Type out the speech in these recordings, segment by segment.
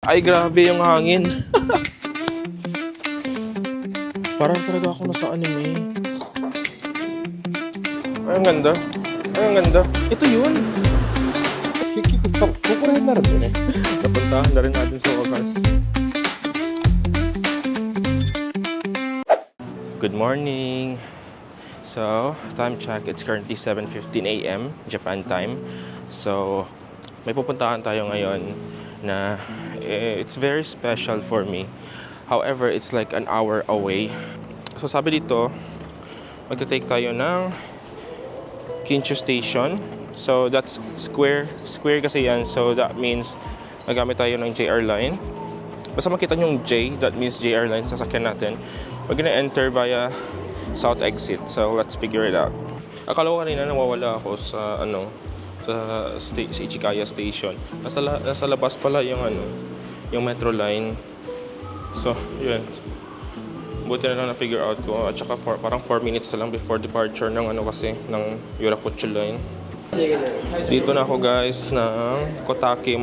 Ay, grabe yung hangin. Parang talaga ako nasa anime. Ay, ang ganda. Ay, ang ganda. Ito yun. 結局多分そこら辺になるんだよね。 Napuntahan na rin natin sa wakas. Good morning. So, time check. It's currently 7:15 a.m. Japan time. So, may pupuntahan tayo ngayon na it's very special for me. However, it's like an hour away. So, sabi dito, magta-take tayo ng Kinchu Station. So, that's square. Square kasi yan. So, that means nagamit tayo ng JR line. Basta makita nyo yung J, that means JR line, sasakyan natin. We're gonna enter via south exit. So, let's figure it out. Akala ko kanina nawawala ako sa, sa Ichigaya Station. Nasa labas pala yung, yung metro line. So, yun. Buti na lang na-figure out ko. At saka parang 4 minutes na lang before departure ng ng Yurakucho line. Dito na ako guys ng Kotake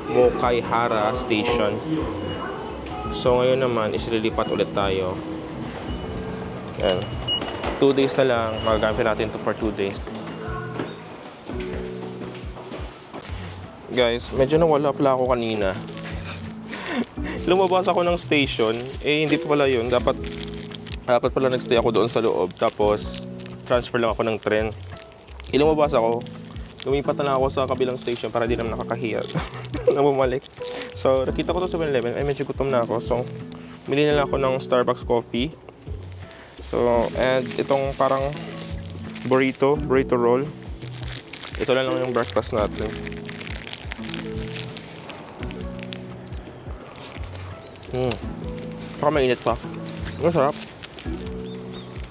Mokaihara Station. So ngayon naman is lilipat ulit tayo. Yan. 2 days na lang. Magagamit natin ito for 2 days. Guys, medyo nawala pala ako kanina. Lumabas ako ng station, hindi pa pala yun. Dapat pala nagstay ako doon sa loob. Tapos, transfer lang ako ng tren. Lumabas ako. Lumipat na lang ako sa kabilang station para di naman nakakahiya na bumalik. So, nakita ko to sa 7-Eleven. Ay, medyo gutom na ako. So, bili na lang ako ng Starbucks coffee. So, and itong parang burrito roll. Ito lang yung breakfast natin. Saka mainit pa. Masarap.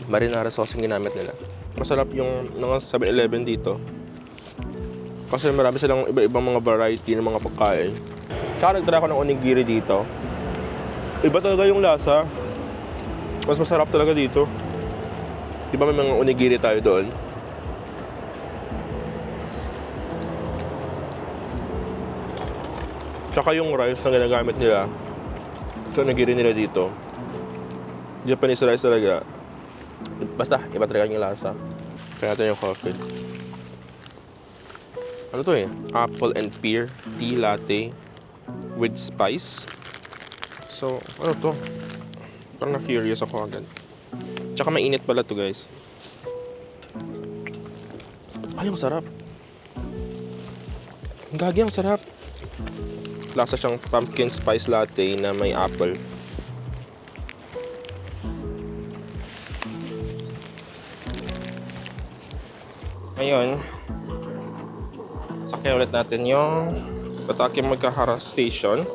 Marinara sauce yung ginamit nila. Masarap yung mga 7-Eleven dito. Kasi marami silang iba-ibang mga variety ng mga pagkain. Saka nagtry ako ng onigiri dito. Iba talaga yung lasa. Mas masarap talaga dito. Di ba may mga onigiri tayo doon? Tsaka yung rice na ginagamit nila. So, nagiri nila dito. Japanese rice talaga. Basta, iba talaga yung lasa. Kaya natin yung coffee. Ano to eh? Apple and pear tea latte with spice. So, ano to? Parang na-curious ako agad. Tsaka mainit pala to guys. Ay, ang sarap. Ang gagi, ang sarap. Lasa siyang pumpkin spice latte na may apple. Ngayon, sakyan ulit natin yung Kotake Mokaihara Station.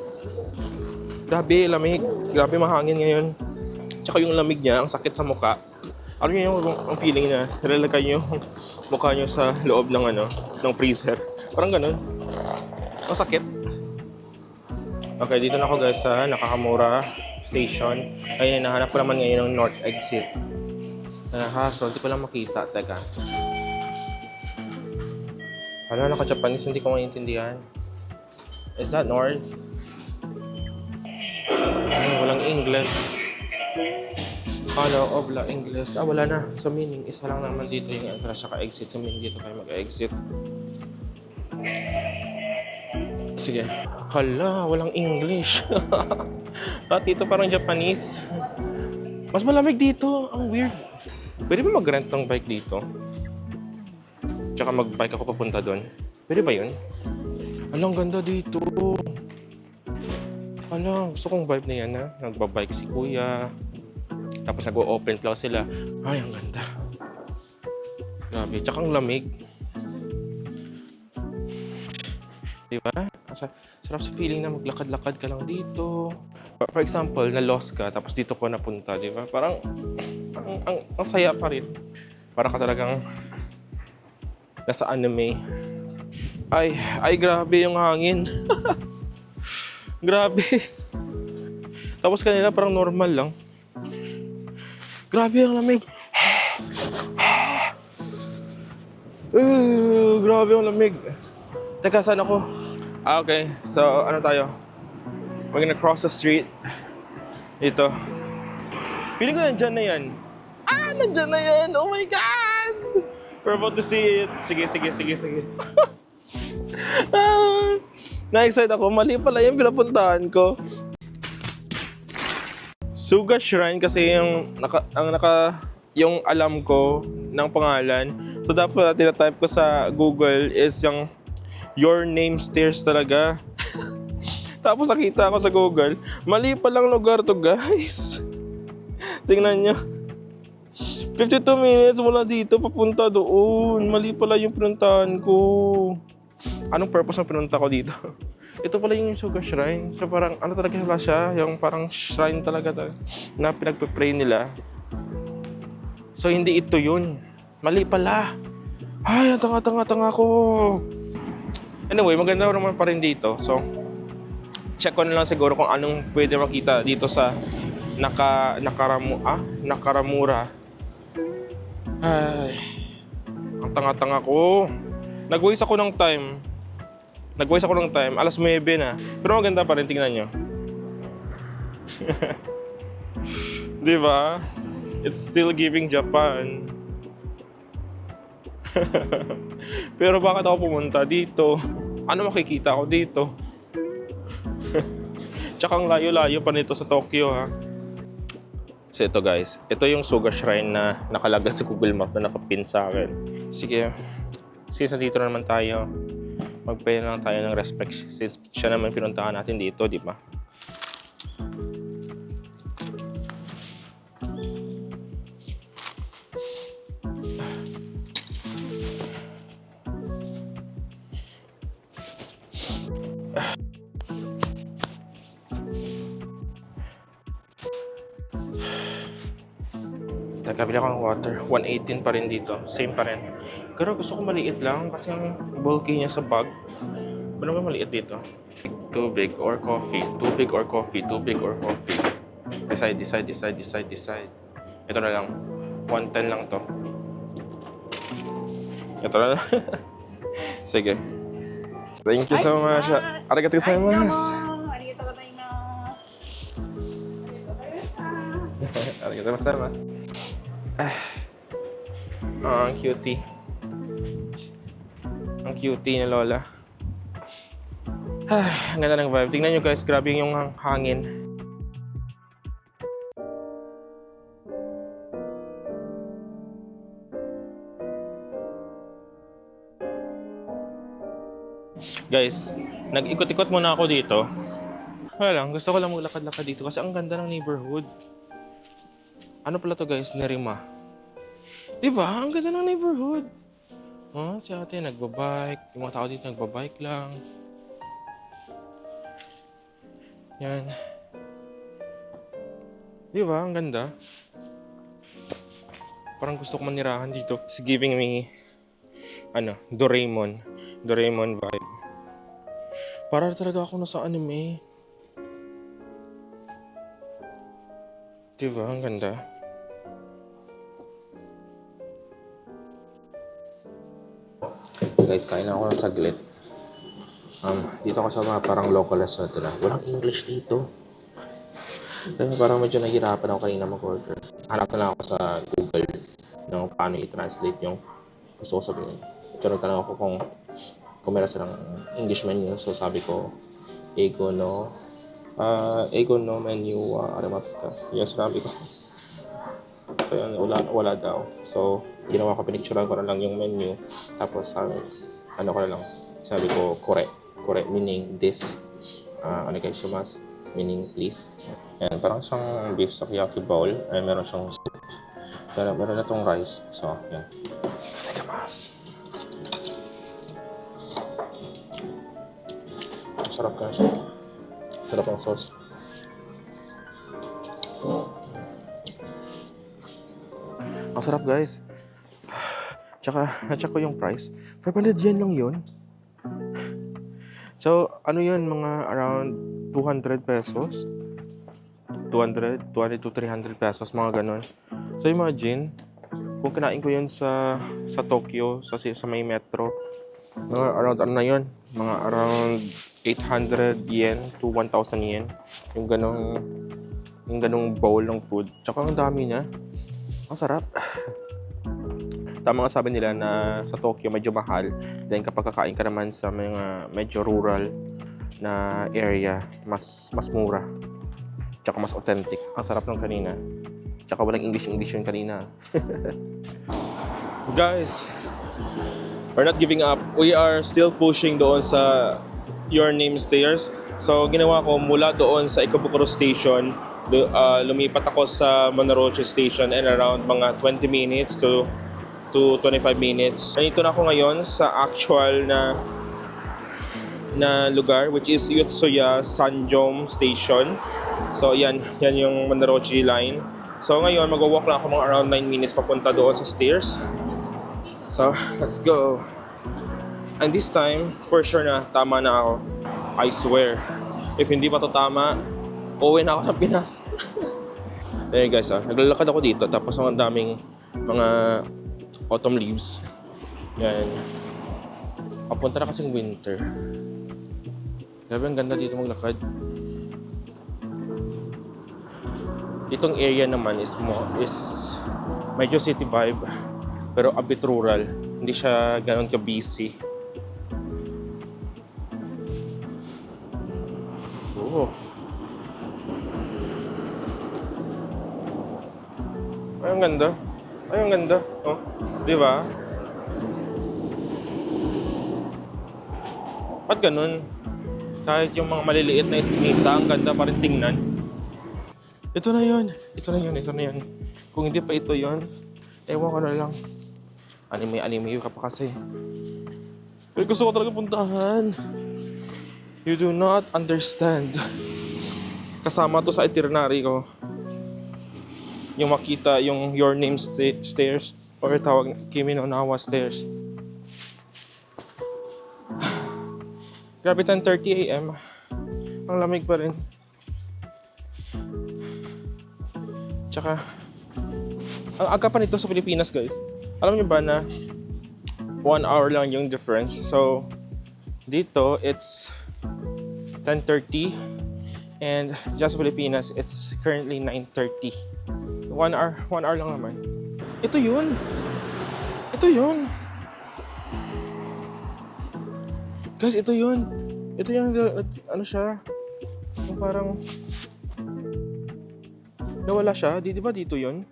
Grabe, lamig. Grabe, mahangin ngayon. Tsaka yung lamig niya, ang sakit sa mukha. Ano yung ang feeling na nilalagay yung mukha nyo sa loob ng ng freezer. Parang ganun. Ang sakit. Okay, dito na ako guys sa Nakakamura Station. Ayun, hinahanap ko naman ngayon ng North Exit. So, hindi ko lang makita. Teka. Ano, naka-Japanese, hindi ko maintindihan. Is that North? Ay, walang English. Hello, wala English. Wala na. So, meaning, isa lang naman dito yung entrance saka exit. So, meaning dito tayo mag-exit. Sige. Hala, walang English. At dito parang Japanese. Mas malamig dito. Ang weird. Pwede ba mag-rent ng bike dito? Tsaka mag-bike ako papunta doon. Pwede ba yun? Alang ganda dito. Alang, gusto kong vibe na yan ha. Nagbabike si kuya. Tapos nag-open plan sila. Ay, ang ganda. Grabe. Tsaka ang lamig. Diba? Sarap sa feeling na maglakad-lakad ka lang dito. For example, na-lost ka, tapos dito ko napunta, di ba? Parang, ang saya pa rin. Para ka talagang nasa anime. Ay, grabe yung hangin. Grabe. Tapos kanina parang normal lang. Grabe ang lamig. Grabe ang lamig. Teka, saan ako? Okay. So, ano tayo? We're gonna cross the street. Dito. Feeling ko nandyan na yan. Ah, nandyan na yan! Oh my God! We're about to see it. Sige. Ah, na-excite ako. Mali pala yung pinapuntahan ko. Suga Shrine kasi yung alam ko ng pangalan. So dapat tina-type ko sa Google is yung Your Name Stairs talaga. Tapos nakita ko sa Google, mali palang lugar to, guys. Tingnan nyo. 52 minutes mula dito papunta doon. Mali pala yung pinuntahan ko. Anong purpose ng pinunta ko dito? Ito pala yung Suga Shrine. So parang ano talaga siya? Yung parang shrine talaga na pinagpe-pray nila. So hindi ito yun. Mali pala. Ay, ang tanga ko. Anyway, maganda naman pa rin dito. So, check ko na lang siguro kung anong pwede makita dito sa Nakaramura. Ay, ang tanga ko. Nag-waste ako ng time. Alas 9 na. Pero maganda pa rin, tingnan nyo. Di ba? It's still giving Japan. Pero bakit ako pumunta dito? Ano makikita ko dito? Tsaka ang layo-layo pa nito sa Tokyo, ha? So ito, guys. Ito yung Suga Shrine na nakalagay sa Google Map na nakapin sa akin. Sige. Since nandito na naman tayo, magpay na lang tayo ng respect since siya naman pinuntahan natin dito, di ba? Nagkabili ako ng water. 118 pa rin dito. Same pa rin. Pero gusto ko maliit lang kasi ang bulky niya sa bag. Ano ba maliit dito? Tubig or coffee. Tubig or coffee. Decide. Ito na lang. 110 lang to. Ito na lang. Sige. Thank you so much. Arigatou gozaimasu. Arigatou gozaimasu. Ang cutie. Ang cutie ni Lola. Ang ganda ng vibe. Tingnan nyo, guys, grabe yung hangin. Guys, nag-ikot-ikot muna ako dito. Wala lang, gusto ko lang maglakad-lakad dito kasi ang ganda ng neighborhood. Ano pala to, guys? Nerima. Diba? Ang ganda ng neighborhood. Si ate nagbabike. Yung mga tao dito nagbabike lang. Yan. Diba? Ang ganda. Parang gusto ko manirahan dito. It's giving me, Doraemon. Doraemon vibe. Para talaga ako nasa anime. Diba? Ang ganda. Guys, kain ako ng saglit. Dito ako sa mga parang local restaurant nila. Walang English dito. Kaya parang medyo nahihirapan ako kanina mag-order. Hanap na lang ako sa Google ng paano i-translate yung gusto ko sabihin. Tinanong lang ako kung meron silang English menu. So sabi ko, Eigo no menu arimasu ka. Yun sabi ko. So yun, wala daw. So ginawa ko, pinicturean ko na lang yung menu. Tapos sabi ko, kore meaning this. Onegaishimasu meaning please. Ayan, parang siyang beef sukiyaki bowl. Ay, meron siyang soup. Pero meron na itong rice. So, yan. Itadakimasu. Sarap ka siya. Sarap ang sauce. Ang sarap, guys. Tsaka, na-check ko yung price. 500 yen lang yun. So, ano yun? Mga around 200 pesos? 200 to 300 pesos, mga ganon. So, imagine, kung kinain ko yun sa Tokyo, sa may metro, Mga around ano na yun? Mga around 800 yen to 1,000 yen. Yung ganong bowl ng food. Tsaka ang dami niya. Ang sarap. Tama nga sabi nila na sa Tokyo medyo mahal. Then kapag kakain ka naman sa mga medyo rural na area, mas mura. Tsaka mas authentic. Ang sarap ng kanina. Tsaka walang English yun kanina. Guys, we're not giving up. We are still pushing doon sa Your Name Stairs. So ginawa ko mula doon sa Ikebukuro Station, lumipat ako sa Monorochi Station and around mga 20 minutes to 25 minutes. Nandito na ako ngayon sa actual na lugar, which is Yotsuya Sanjom Station. So yan yung Monorochi line. So ngayon mag-walk lang ako mga around 9 minutes papunta doon sa stairs. So let's go. And this time, for sure na tama na ako. I swear. If hindi pa to tama, uwi na ako ng Pinas. Eh guys, naglalakad ako dito tapos ang daming mga autumn leaves. Yan. Papunta na kasing winter. Grabe, ang ganda dito maglakad. Itong area naman is medyo city vibe, pero a bit rural. Hindi siya ganoon ka-busy. Oh. Ay, ang ganda. Ay, ang ganda. Oh, di ba? Ba't ganun? Kahit yung mga maliliit na eskinita, ang ganda pa rin tingnan. Ito na yun. Ito na yun. Kung hindi pa ito yun, ewan ko na lang. Anime ka pa kasi. Pero gusto ko talaga puntahan. You do not understand. Kasama to sa itinerary ko. Yung makita yung Your Name Stairs or tawag Kimi no Nawa Stairs. Grabe, 10:30 AM. Ang lamig pa rin. Tsaka, ang aga pa nito sa Pilipinas, guys. Alam niyo ba na 1 hour lang yung difference? So, dito, it's 10:30. And just sa Pilipinas, it's currently 9:30. 1 hour lang naman. Ito yun. Guys, ito yun. Ito yung, ano siya, yung parang nawala siya. Di ba dito yun?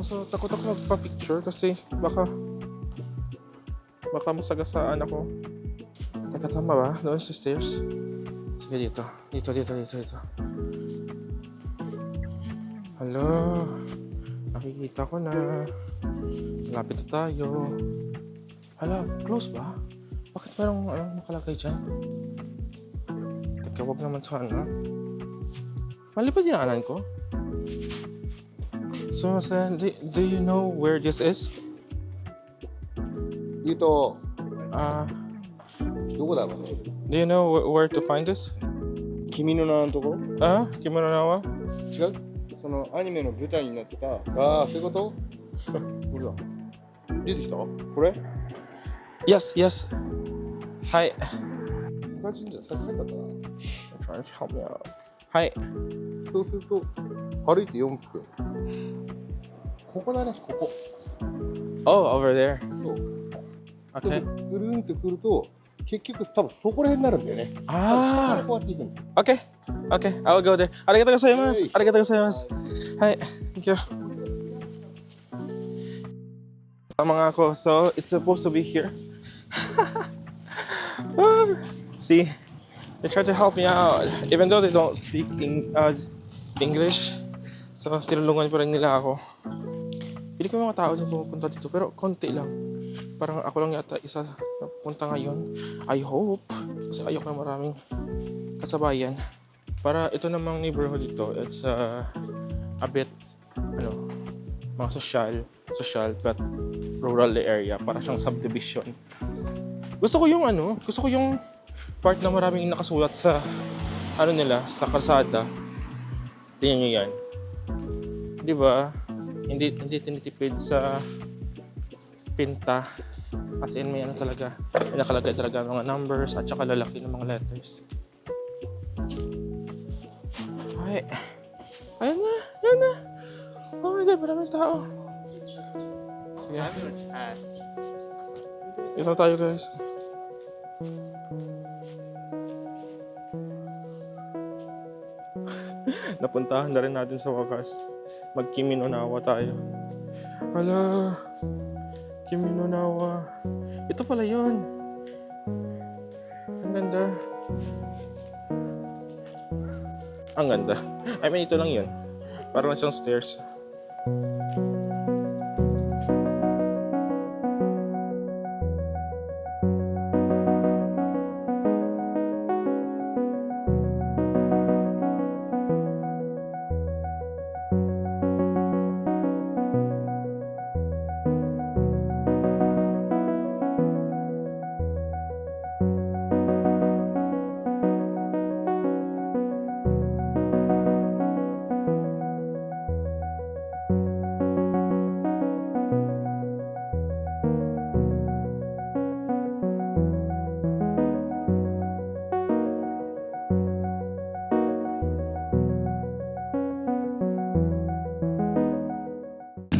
So, takot ako magpa-picture kasi baka masagasaan ako. Teka, tama ba? Doon sa stairs? Sige, dito. Hello. Nakikita ko na. Malapit na tayo. Hala, close ba? Bakit merong nakalagay dyan? Teka, wag naman sana. Mali ba dinaanan ko? So, do you know where this is? 言うと、 Uh, どこだろうね。 do you know where to find this? 君の名のところ Kimono Nawa? 違うそのアニメの舞台になったああ、そういうことこれだ。出てきたこれ Yes. Hi. 菅神社先なかったな。 Trying to help me out. Hi. そうすると、歩いて4分。ここだね、ここ。 Oh, over there. そう。 Okay. ぐるんってくると、結局多分そこら辺になるんだよね。下からこうやって行くんだ。 Okay. I'll go there. Arigatou gozaimasu. Hey. Arigatou gozaimasu. Hi. Thank you. Mga ako. So, it's supposed to be here. See? They try to help me out. Even though they don't speak English. So, tinulungan pa rin nila ako. Pili ko mga tao dyan pumunta dito. Pero konti lang. Parang ako lang yata isa na pupunta ngayon. I hope. Kasi ayoko na maraming kasabayan. Para ito namang neighborhood dito, it's a bit, mga social but rural area. Para siyang subdivision. Gusto ko yung part na maraming nakasulat sa, sa kalsada. Tingnan nyo yan. Di ba? Hindi tinitipid sa pinta. As in, may ano talaga, may nakalagay talaga mga numbers at saka lalaki ng mga letters. Ay, ayan na, ayan na. Oh my God, maraming tao. Sige. Dito na tayo, guys. Napuntahan na rin natin sa wakas. Mag-Kimi no Nawa tayo. Hala, Kimi no Nawa. Ito pala yun. Ang ganda. Ang ganda. I mean, ito lang yun. Parang lang siyang stairs.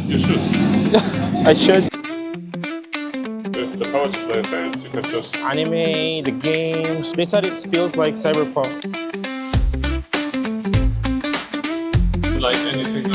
You should. I should. If the power supply fails, you can just Anime, the games. They said it feels like Cyberpunk. light anything